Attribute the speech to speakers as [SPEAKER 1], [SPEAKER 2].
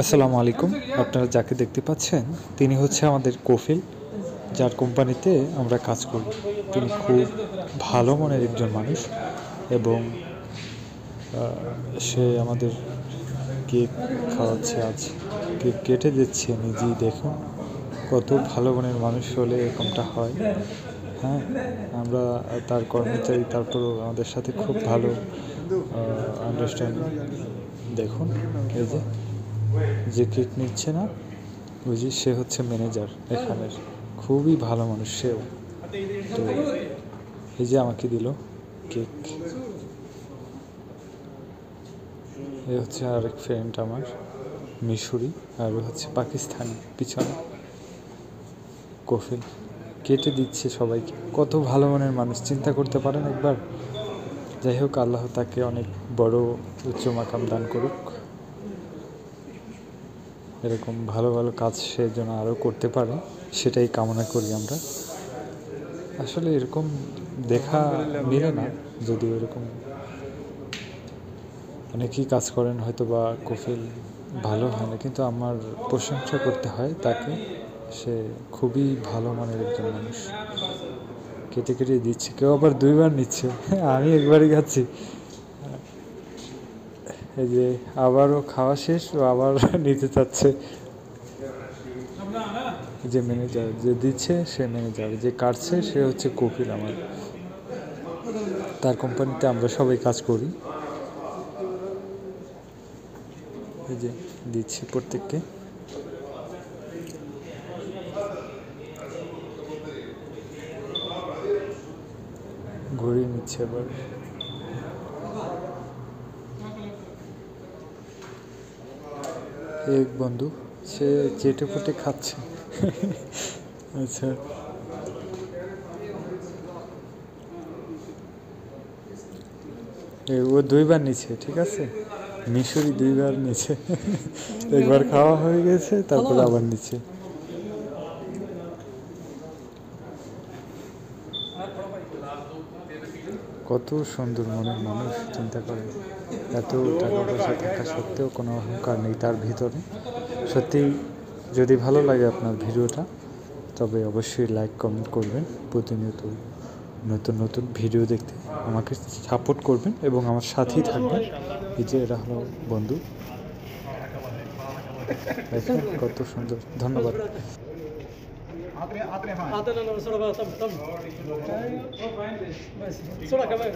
[SPEAKER 1] আসসালামু আলাইকুম। আপনারা যাকে দেখতে পাচ্ছেন তিনি হচ্ছে আমাদের কফিল, যার কোম্পানিতে আমরা কাজ করি। তিনি খুব ভালো মনের একজন মানুষ এবং সে আমাদের কেক খাওয়াচ্ছে, আজ কেক কেটে দিচ্ছে নিজেই। দেখুন কত ভালো মনের মানুষ হলে এরকমটা হয়। হ্যাঁ, আমরা তার কর্মচারী, তারপরেও আমাদের সাথে খুব ভালো আন্ডারস্ট্যান্ডিং। দেখুন এই যে কেক নিচ্ছে না, ওই যে সে হচ্ছে ম্যানেজার এখানের, খুবই ভালো মানুষ সেও। তো এই যে আমাকে দিল কেক। এ হচ্ছে আরেক ফ্রেন্ড আমার, মিশরি, আর হচ্ছে পাকিস্তানি পিছনে কফিল। কেটে দিচ্ছে সবাইকে, কত ভালো মনের মানুষ, চিন্তা করতে পারেন একবার। যাই হোক, আল্লাহ তাকে অনেক বড় উচ্চ মাকাম দান করুক। এরকম ভালো ভালো কাজ সে যেন আরও করতে পারে, সেটাই কামনা করি আমরা। আসলে এরকম দেখা মিলে না, যদিও এরকম অনেকেই কাজ করেন হয়তো বা কফিল ভালো হয় না, কিন্তু আমার প্রশংসা করতে হয় তাকে। সে খুবই ভালো মানের একজন মানুষ। কেটে কেটে দিচ্ছে, কেউ আবার দুইবার নিচ্ছে, আমি একবারই খাচ্ছি। এই যে আবারও খাওয়া শেষ, ও আবার নিতে চাচ্ছে। যে ম্যানেজার যে দিচ্ছে সে ম্যানেজার, যে কাটছে সে হচ্ছে কফিল আমার। তার কোম্পানিতে আমরা সবাই কাজ করি। এই যে দিচ্ছি প্রত্যেককে। ঘুরিয়ে নিচ্ছে আবার। এক বন্ধু, সে চেটে ফুটে খাচ্ছে। আচ্ছা, ও দুইবার নিচ্ছে, ঠিক আছে। মিশরি দুইবার নিচ্ছে। একবার খাওয়া হয়ে গেছে, তারপরে আবার নিচ্ছে। কত সুন্দর মনের মানুষ, চিন্তা করেন। এত টাকা পয়সা থাকা সত্ত্বেও কোনো অহংকার নেই তার ভিতরে। সত্যি, যদি ভালো লাগে আপনার ভিডিওটা, তবে অবশ্যই লাইক কমেন্ট করবেন। প্রতিনিয়ত নতুন নতুন ভিডিও দেখতে আমাকে সাপোর্ট করবেন এবং আমার সাথেই থাকবেন। এই যে এরা হলো বন্ধু, দেখেন কত সুন্দর। ধন্যবাদ।
[SPEAKER 2] आते ना थोड़ा तब तब थोड़ा कम है